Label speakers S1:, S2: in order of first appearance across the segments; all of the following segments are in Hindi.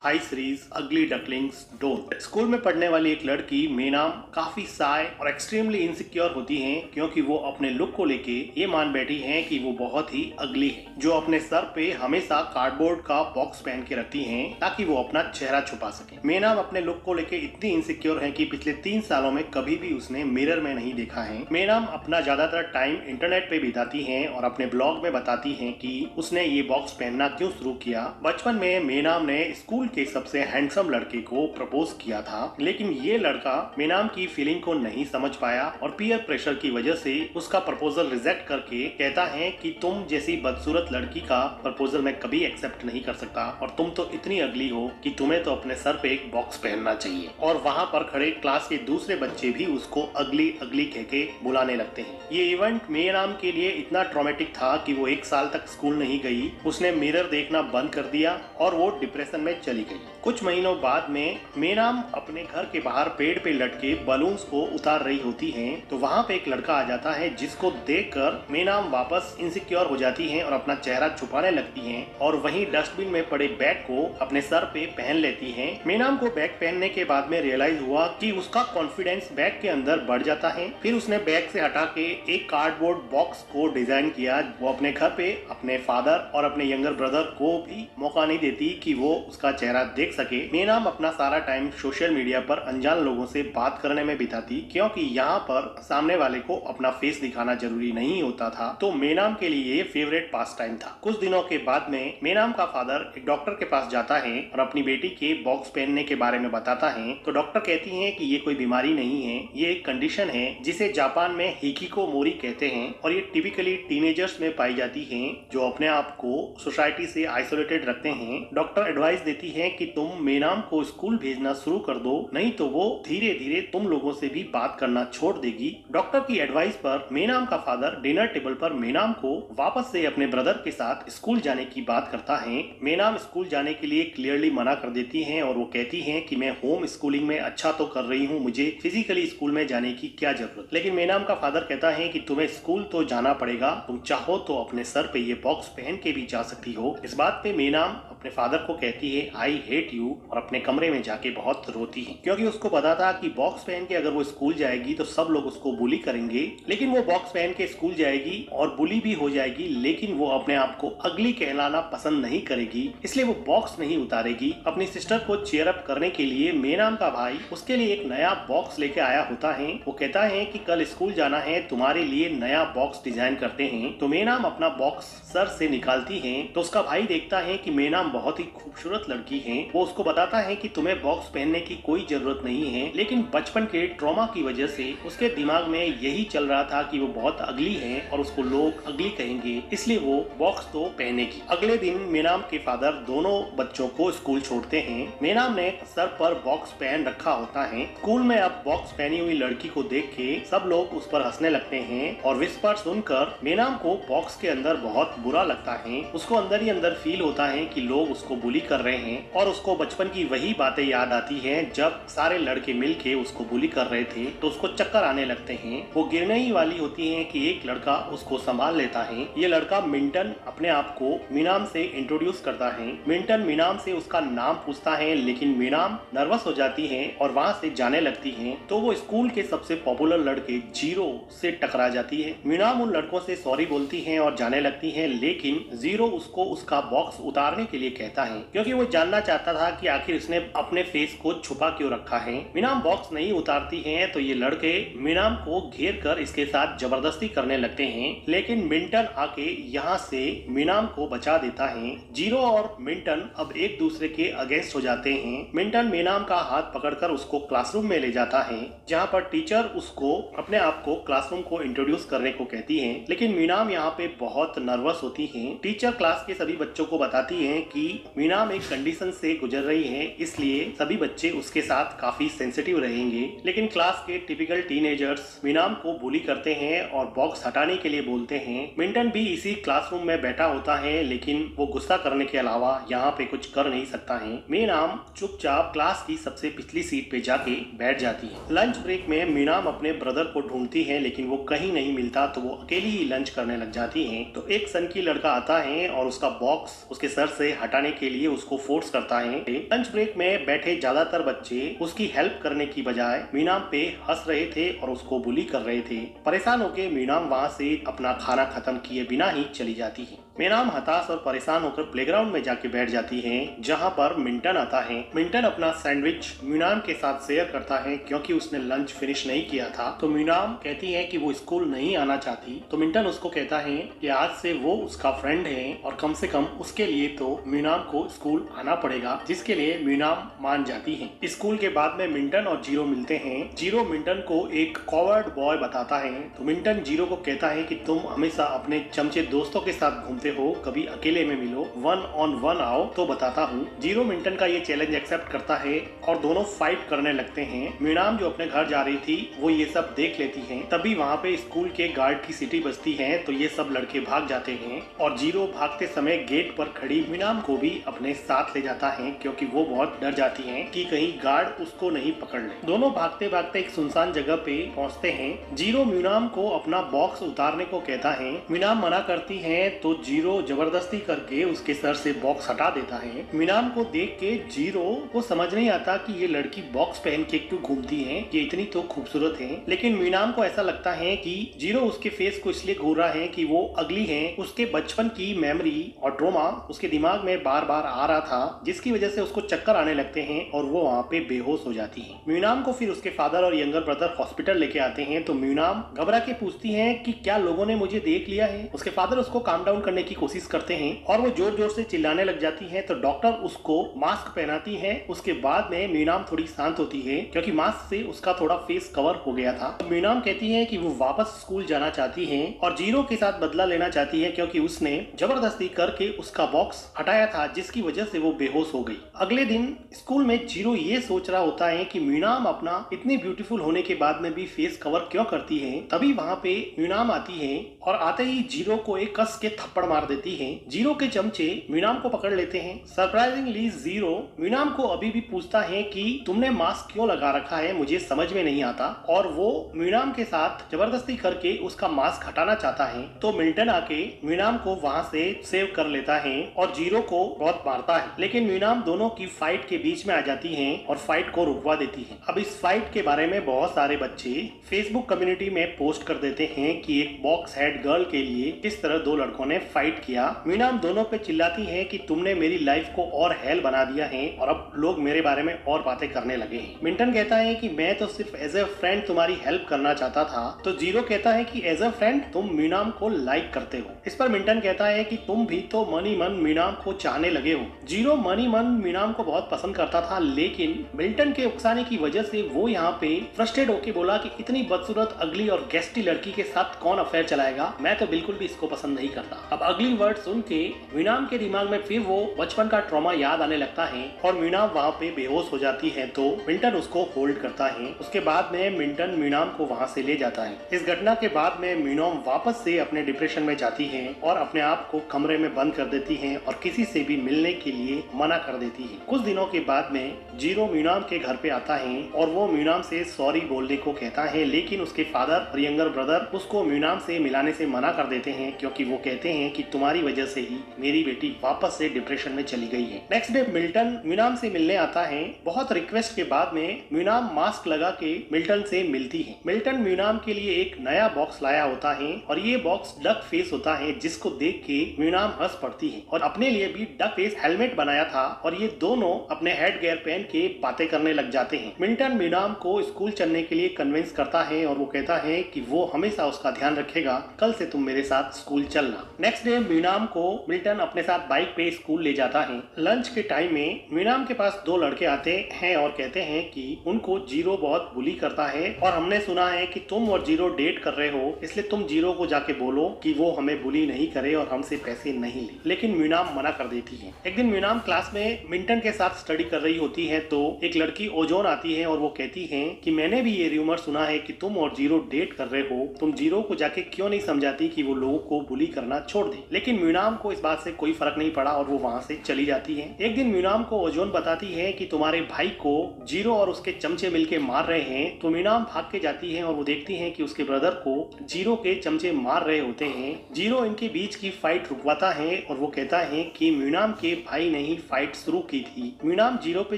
S1: हाई सीरीज अगली डकलिंग्स डोंट। स्कूल में पढ़ने वाली एक लड़की मेनाम काफी साय और एक्सट्रीमली इनसिक्योर होती हैं क्योंकि वो अपने लुक को लेके ये मान बैठी हैं कि वो बहुत ही अगली है, जो अपने सर पे हमेशा कार्डबोर्ड का बॉक्स पहन के रखती हैं ताकि वो अपना चेहरा छुपा सके। मेनाम अपने लुक को लेके इतनी इनसिक्योर है कि पिछले 3 सालों में कभी भी उसने मिरर में नहीं देखा है। मेनाम अपना ज्यादातर टाइम इंटरनेट पे बिताती हैं और अपने ब्लॉग में बताती हैं कि उसने ये बॉक्स पहनना क्यों शुरू किया। बचपन में मेनाम ने स्कूल के सबसे हैंडसम लड़के को प्रपोज किया था, लेकिन ये लड़का मेनाम की फीलिंग को नहीं समझ पाया और पीयर प्रेशर की वजह से उसका प्रपोजल रिजेक्ट करके कहता है कि तुम जैसी बदसूरत लड़की का प्रपोजल मैं कभी एक्सेप्ट नहीं कर सकता और तुम तो इतनी अगली हो कि तुम्हें तो अपने सर पे एक बॉक्स पहनना चाहिए। और वहाँ पर खड़े क्लास के दूसरे बच्चे भी उसको अगली अगली कह के बुलाने लगते हैं। ये इवेंट मेनाम के लिए इतना ट्रॉमेटिक था कि वो 1 साल तक स्कूल नहीं गई। उसने मिरर देखना बंद कर दिया और वो डिप्रेशन में चली गई। कुछ महीनों बाद में मेनाम अपने घर के बाहर पेड़ पे लटके बलून्स को उतार रही होती हैं, तो वहाँ पे एक लड़का आ जाता है जिसको देखकर मेनाम वापस इनसिक्योर हो जाती हैं और अपना चेहरा छुपाने लगती हैं और वहीं डस्टबिन में पड़े बैग को अपने सर पे पहन लेती हैं। मेनाम को बैग पहनने के बाद में रियलाइज हुआ कि उसका कॉन्फिडेंस बैग के अंदर बढ़ जाता है। फिर उसने बैग से हटा के एक कार्डबोर्ड बॉक्स को डिजाइन किया। वो अपने घर पे अपने फादर और अपने यंगर ब्रदर को भी मौका नहीं देती कि वो उसका चेहरा देख सके। मेनाम अपना सारा टाइम सोशल मीडिया पर अनजान लोगों से बात करने में बिताती, क्योंकि यहाँ पर सामने वाले को अपना फेस दिखाना जरूरी नहीं होता था, तो मेनाम के लिए ये फेवरेट पास टाइम था। कुछ दिनों के बाद में मेनाम का फादर एक डॉक्टर के पास जाता है और अपनी बेटी के बॉक्स पहनने के बारे में बताता है, तो डॉक्टर कहती है कि ये कोई बीमारी नहीं है, ये एक कंडीशन है जिसे जापान में हिकिकोमोरी कहते हैं और ये टिपिकली टीनेजर्स में पाई जाती है जो अपने आप को सोसाइटी से आइसोलेटेड रखते हैं। डॉक्टर एडवाइस देती है कि तुम मेनाम को स्कूल भेजना शुरू कर दो, नहीं तो वो धीरे धीरे तुम लोगों से भी बात करना छोड़ देगी। डॉक्टर की एडवाइस पर मेनाम का फादर डिनर टेबल पर मेनाम को वापस से अपने ब्रदर के साथ स्कूल जाने की बात करता है। मेनाम स्कूल जाने के लिए क्लियरली मना कर देती हैं और वो कहती हैं कि मैं होम स्कूलिंग में अच्छा तो कर रही हूँ, मुझे फिजिकली स्कूल में जाने की क्या जरूरत। लेकिन मेनाम का फादर कहता है कि तुम्हें स्कूल तो जाना पड़ेगा, तुम चाहो तो अपने सर पे ये बॉक्स पहन के भी जा सकती हो। इस बात पे मेनाम अपने फादर को कहती है आई हेट यू और अपने कमरे में जाके बहुत रोती है, क्योंकि उसको पता था कि बॉक्स पहन के अगर वो स्कूल जाएगी तो सब लोग उसको बुली करेंगे। लेकिन वो बॉक्स पहन के स्कूल जाएगी और बुली भी हो जाएगी, लेकिन वो अपने आप को अगली कहलाना पसंद नहीं करेगी, इसलिए वो बॉक्स नहीं उतारेगी। अपनी सिस्टर को चीयर अप करने के लिए मेनाम का भाई उसके लिए एक नया बॉक्स लेके आया होता है। वो कहता है कि कल स्कूल जाना है, तुम्हारे लिए नया बॉक्स डिजाइन करते हैं। तो मेनाम अपना बॉक्स सर से निकालती है तो उसका भाई देखता है कि मेनाम बहुत ही खूबसूरत लड़की है। वो उसको बताता है कि तुम्हें बॉक्स पहनने की कोई जरूरत नहीं है, लेकिन बचपन के ट्रॉमा की वजह से उसके दिमाग में यही चल रहा था कि वो बहुत अगली है और उसको लोग अगली कहेंगे, इसलिए वो बॉक्स तो पहनेगी। अगले दिन मेनाम के फादर दोनों बच्चों को स्कूल छोड़ते हैं। मेनाम ने सर पर बॉक्स पहन रखा होता है। स्कूल में अब बॉक्स पहनी हुई लड़की को देख के सब लोग उस पर हंसने लगते हैं और विस्पर सुनकर मेनाम को बॉक्स के अंदर बहुत बुरा लगता है। उसको अंदर ही अंदर फील होता है कि लोग उसको बुली कर रहे हैं और उसको बचपन की वही बातें याद आती हैं जब सारे लड़के मिलके उसको बुली कर रहे थे, तो उसको चक्कर आने लगते हैं। वो गिरने ही वाली होती है कि एक लड़का उसको संभाल लेता है। ये लड़का मिंटन अपने आप को मेनाम से इंट्रोड्यूस करता है। मिंटन मेनाम से उसका नाम पूछता है, लेकिन मेनाम नर्वस हो जाती है और वहाँ से जाने लगती है। तो वो स्कूल के सबसे पॉपुलर लड़के जीरो से टकरा जाती है। मेनाम उन लड़कों से सॉरी बोलती है और जाने लगती है, लेकिन जीरो उसको उसका बॉक्स उतारने के लिए कहता है, क्योंकि वो जानना चाहता था कि आखिर उसने अपने फेस को छुपा क्यों रखा है। मेनाम बॉक्स नहीं उतारती है तो ये लड़के मेनाम को घेर कर इसके साथ जबरदस्ती करने लगते हैं, लेकिन मिंटन आके यहाँ से मेनाम को बचा देता है। जीरो और मिंटन अब एक दूसरे के अगेंस्ट हो जाते हैं। मिंटन मेनाम का हाथ पकड़कर उसको क्लासरूम में ले जाता है, जहाँ पर टीचर उसको अपने आप को क्लासरूम को इंट्रोड्यूस करने को कहती है, लेकिन मेनाम यहाँ पे बहुत नर्वस होती है। टीचर क्लास के सभी बच्चों को बताती है कि मेनाम एक कंडीशन से गुजर रही है, इसलिए सभी बच्चे उसके साथ काफी सेंसिटिव रहेंगे। लेकिन क्लास के टिपिकल टीनेजर्स मेनाम को बुली करते हैं और बॉक्स हटाने के लिए बोलते हैं। मिंटन भी इसी क्लासरूम में बैठा होता है, लेकिन वो गुस्सा करने के अलावा यहाँ पे कुछ कर नहीं सकता है। मेनाम चुपचाप क्लास की सबसे पिछली सीट पे जाके बैठ जाती है। लंच ब्रेक में मेनाम अपने ब्रदर को ढूंढती है, लेकिन वो कहीं नहीं मिलता, तो वो अकेली ही लंच करने लग जाती है। तो एक सन की लड़का आता है और उसका बॉक्स उसके सर से हटाने के लिए उसको फोर्स करता है। लंच ब्रेक में बैठे ज्यादातर बच्चे उसकी हेल्प करने की बजाय मीनाम पे हंस रहे थे और उसको बुली कर रहे थे। परेशान होकर मीनाम वहाँ से अपना खाना खत्म किए बिना ही चली जाती है। मीनाम हताश और परेशान होकर प्लेग्राउंड में जाके बैठ जाती है, जहाँ पर मिंटन आता है। मिंटन अपना सैंडविच मीनाम के साथ शेयर करता है क्योंकि उसने लंच फिनिश नहीं किया था। तो मीनाम कहती है कि वो स्कूल नहीं आना चाहती। तो मिंटन उसको कहता है कि आज से वो उसका फ्रेंड है और कम से कम उसके लिए तो मीनाम को स्कूल आना पड़ेगा, जिसके लिए मीनाम मान जाती है। स्कूल के बाद में मिंटन और जीरो मिलते हैं। जीरो मिंटन को एक कॉवर्ड बॉय बताता है। तो मिंटन जीरो को कहता है कि तुम हमेशा अपने चमचे दोस्तों के साथ घूमते हो, कभी अकेले में मिलो, 1 on 1 आओ तो बताता हूँ। जीरो मिंटन का ये चैलेंज एक्सेप्ट करता है और दोनों फाइट करने लगते हैं। मीनाम जो अपने घर जा रही थी वो ये सब देख लेती है। तभी वहाँ पे स्कूल के गार्ड की सीटी बजती है तो ये सब लड़के भाग जाते हैं और जीरो भागते समय गेट पर खड़ी मीनाम को भी अपने साथ ले जाता है क्योंकि वो बहुत डर जाती है कि कहीं गार्ड उसको नहीं पकड़ ले। दोनों भागते भागते एक सुनसान जगह पे पहुँचते हैं। जीरो मीनाम को अपना बॉक्स उतारने को कहता है। मीनाम मना करती है तो जीरो जबरदस्ती करके उसके सर से बॉक्स हटा देता है। मीनाम को देख के जीरो को समझ नहीं आता कि ये लड़की बॉक्स पहन के क्यों घूमती है, ये इतनी तो खूबसूरत है। लेकिन मीनाम को ऐसा लगता है कि जीरो उसके फेस को इसलिए घूर रहा है कि वो अगली है। उसके बचपन की मेमोरी और ट्रॉमा उसके दिमाग में बार बार आ रहा था, जिसकी वजह से उसको चक्कर आने लगते हैं और वो वहाँ पे बेहोश हो जाती है। मीनाम को फिर उसके फादर और यंगर ब्रदर हॉस्पिटल लेके आते हैं। तो मीनाम घबरा के पूछती है कि क्या लोगों ने मुझे देख लिया है। उसके फादर उसको काम डाउन करने की कोशिश करते हैं और वो जोर जोर से चिल्लाने लग जाती है। तो डॉक्टर उसको मास्क पहनाती है। उसके बाद में मीनाम थोड़ी शांत होती है क्योंकि मास्क से उसका थोड़ा फेस कवर हो गया था। तो मीनाम कहती है कि वो वापस स्कूल जाना चाहती है और जीरो के साथ बदला लेना चाहती है क्योंकि उसने जबरदस्ती करके उसका बॉक्स हटाया था, जिसकी वजह से वो बेहोश हो गई। अगले दिन स्कूल में जीरो ये सोच रहा होता है कि मीनाम अपना इतनी ब्यूटीफुल होने के बाद में भी फेस कवर क्यों करती है। तभी वहाँ पे मीनाम आती है और आते ही जीरो को एक कस के थप्पड़ मार देती है। जीरो के चमचे मीनाम को पकड़ लेते हैं। सरप्राइजिंगली जीरो मीनाम को अभी भी पूछता है कि तुमने मास्क क्यों लगा रखा है, मुझे समझ में नहीं आता। और वो मीनाम के साथ जबरदस्ती करके उसका मास्क हटाना चाहता है। तो मिल्टन आके मीनाम को वहाँ से सेव कर लेता है और जीरो को बहुत मारता है। लेकिन मीनाम दोनों की फाइट के बीच में आ जाती है और फाइट को रुकवा देती है। अब इस फाइट के बारे में बहुत सारे बच्चे फेसबुक कम्युनिटी में पोस्ट कर देते हैं कि एक बॉक्स हेड गर्ल के लिए किस तरह दो लड़कों ने फाइट किया। मीनाम दोनों पे चिल्लाती है कि तुमने मेरी लाइफ को और हेल बना दिया है और अब लोग मेरे बारे में और बातें करने लगे हैं। मिल्टन कहता है कि मैं तो सिर्फ एज ए फ्रेंड तुम्हारी हेल्प करना चाहता था। तो जीरो कहता है कि एज ए फ्रेंड तुम मीनाम को लाइक करते हो। इस पर मिल्टन कहता है कि तुम भी तो मन ही मन मीनाम को चाहने लगे हो। जीरो मन ही मन मीनाम को बहुत पसंद करता था, लेकिन मिल्टन के उकसाने की वजह से वो यहाँ पे फ्रस्ट्रेट होके बोला कि इतनी बदसूरत, अगली और गेस्टी लड़की के साथ कौन अफेयर चलाएगा, मैं तो बिल्कुल भी इसको पसंद नहीं करता। अब अगली वर्ड सुन के मीनाम के दिमाग में फिर वो बचपन का ट्रॉमा याद आने लगता है और मीनाम वहाँ पे बेहोश हो जाती है। तो मिल्टन उसको होल्ड करता है। उसके बाद में मिल्टन मीनाम को वहाँ से ले जाता है। इस घटना के बाद में मीनाम वापस से अपने डिप्रेशन में जाती है और अपने आप को कमरे में बंद कर देती है और किसी से भी मिलने के लिए मना कर देती है। कुछ दिनों के बाद में जीरो मीनाम के घर पे आता है और वो मीनाम से सॉरी बोलने को कहता है, लेकिन उसके फादर और यंगर ब्रदर उसको मीनाम से मिलाने से मना कर देते हैं क्योंकि वो कहते हैं कि तुम्हारी वजह से ही मेरी बेटी वापस से डिप्रेशन में चली गई है। नेक्स्ट डे मिल्टन मीनाम से मिलने आता है। बहुत रिक्वेस्ट के बाद में मीनाम मास्क लगा के मिल्टन से मिलती है। मिल्टन मीनाम के लिए एक नया बॉक्स लाया होता है और ये बॉक्स डक फेस होता है, जिसको देख के मीनाम हंस पड़ती है और अपने लिए भी डक फेस हेलमेट बनाया था और ये दोनों अपने हेड गियर पहन के बातें करने लग जाते हैं। मिल्टन मीनाम को स्कूल चलने के लिए कन्विंस करता है और वो कहता है कि वो हमेशा उसका ध्यान रखेगा, कल से तुम मेरे साथ स्कूल चलना। नेक्स्ट डे मीनाम को मिल्टन अपने साथ बाइक पे स्कूल ले जाता है। लंच के टाइम में मीनाम के पास दो लड़के आते हैं और कहते हैं कि उनको जीरो बहुत बुली करता है और हमने सुना है कि तुम और जीरो डेट कर रहे हो, इसलिए तुम जीरो को जाके बोलो कि वो हमें बुली नहीं करे और हमसे पैसे नहीं ले। लेकिन मीनाम मना कर देती है। एक दिन मीनाम क्लास में मिल्टन के साथ स्टडी कर रही होती है तो एक लड़की ओजोन आती है और वो कहती है कि मैंने भी ये रूमर सुना है कि तुम और जीरो डेट कर रहे हो, तुम जीरो को जाके क्यों नहीं समझाती कि वो लोगों को बुली करना छोड़ दे। लेकिन मीनाम को इस बात से कोई फर्क नहीं पड़ा और वो वहाँ से चली जाती है। एक दिन मीनाम को ओजोन बताती है कि तुम्हारे भाई को जीरो और उसके चमचे मिलके मार रहे हैं। तो मीनाम भाग के जाती है और वो देखती है कि उसके ब्रदर को जीरो के चमचे मार रहे होते हैं। जीरो इनके बीच की फाइट रुकवाता है और वो कहता है कि मीनाम के भाई ने ही फाइट शुरू की थी। मीनाम जीरो पे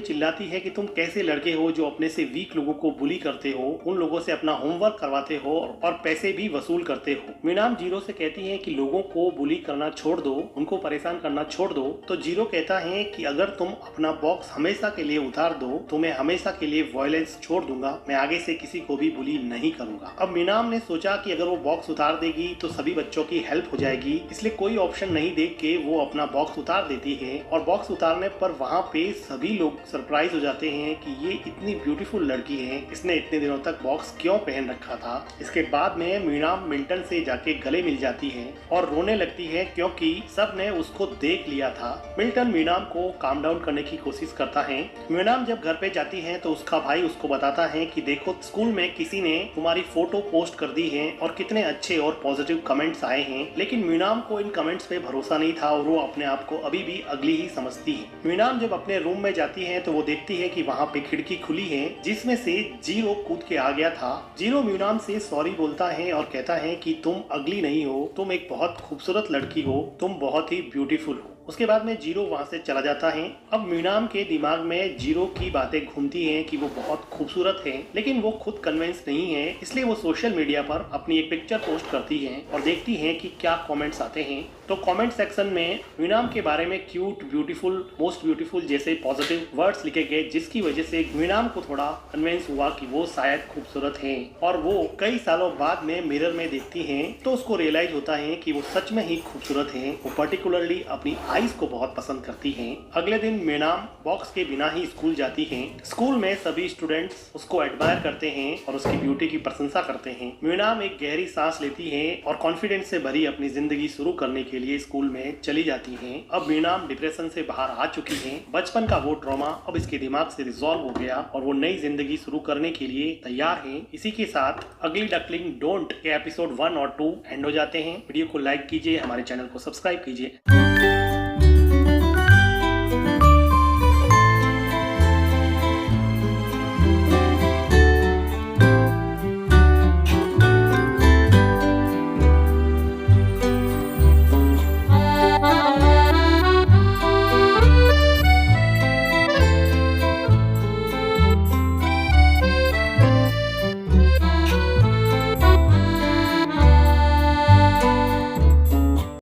S1: चिल्लाती है कि तुम कैसे लड़के हो जो अपने से वीक लोगों को बुली करते हो, उन लोगों से अपना होमवर्क करवाते हो और पैसे भी वसूल करते हो। मीनाम जीरो से कहती है कि लोगों को बुली करना छोड़ दो, उनको परेशान करना छोड़ दो। तो जीरो कहता है कि अगर तुम अपना बॉक्स हमेशा के लिए उतार दो तो मैं हमेशा के लिए वायलेंस छोड़ दूंगा, मैं आगे से किसी को भी बुली नहीं करूंगा। अब मीनाम ने सोचा कि अगर वो बॉक्स उतार देगी तो सभी बच्चों की हेल्प हो जाएगी, इसलिए कोई ऑप्शन नहीं देख के वो अपना बॉक्स उतार देती है। और बॉक्स उतारने पर वहाँ पे सभी लोग सरप्राइज हो जाते हैं कि ये इतनी ब्यूटीफुल लड़की है, इसने इतने दिनों तक बॉक्स क्यों पहन रखा था। इसके बाद में मीनाम मिल्टन से जाके गले मिल जाती है और रोने लगती है क्योंकि सब ने उसको देख लिया था। मिल्टन मीनाम को काम डाउन करने की कोशिश करता है। मीनाम जब घर पे जाती है तो उसका भाई उसको बताता है कि देखो स्कूल में किसी ने तुम्हारी फोटो पोस्ट कर दी है और कितने अच्छे और पॉजिटिव कमेंट्स आए हैं। लेकिन मीनाम को इन कमेंट्स पे भरोसा नहीं था और वो अपने आप को अभी भी अगली ही समझती है। मीनाम जब अपने रूम में जाती है तो वो देखती है कि वहाँ पे खिड़की खुली है जिसमें से जीरो कूद के आ गया था। जीरो मीनाम से सॉरी बोलता है और कहता है कि तुम अगली नहीं हो, तुम एक बहुत खूबसूरत लड़की हो, तुम बहुत ही ब्यूटीफुल हो। उसके बाद में जीरो वहाँ से चला जाता है। अब मीनाम के दिमाग में जीरो की बातें घूमती हैं कि वो बहुत खूबसूरत है, लेकिन वो खुद कन्विंस नहीं है, इसलिए वो सोशल मीडिया पर अपनी एक पिक्चर पोस्ट करती है और देखती है कि क्या कमेंट्स आते हैं। तो कमेंट सेक्शन में मीनाम के बारे में क्यूट, ब्यूटीफुल, मोस्ट ब्यूटीफुल जैसे पॉजिटिव वर्ड्स लिखे गए, जिसकी वजह से मीनाम को थोड़ा कन्विंस हुआ कि वो शायद खूबसूरत है। और वो कई सालों बाद में मिरर में देखती है तो उसको रियलाइज होता है कि वो सच में ही खूबसूरत है। वो पर्टिकुलरली अपनी आईज को बहुत पसंद करती हैं। अगले दिन मीनाम बॉक्स के बिना ही स्कूल जाती हैं। स्कूल में सभी स्टूडेंट्स उसको एडमायर करते हैं और उसकी ब्यूटी की प्रशंसा करते हैं। मीनाम एक गहरी सांस लेती है और कॉन्फिडेंस से भरी अपनी जिंदगी शुरू करने के लिए स्कूल में चली जाती हैं। अब मीनाम डिप्रेशन से बाहर आ चुकी हैं। बचपन का वो ट्रॉमा अब इसके दिमाग से रिजॉल्व हो गया और वो नई जिंदगी शुरू करने के लिए तैयार है। इसी के साथ अगली डकलिंग डोंट के एपिसोड 1 और 2 एंड हो जाते हैं। वीडियो को लाइक कीजिए, हमारे चैनल को सब्सक्राइब कीजिए।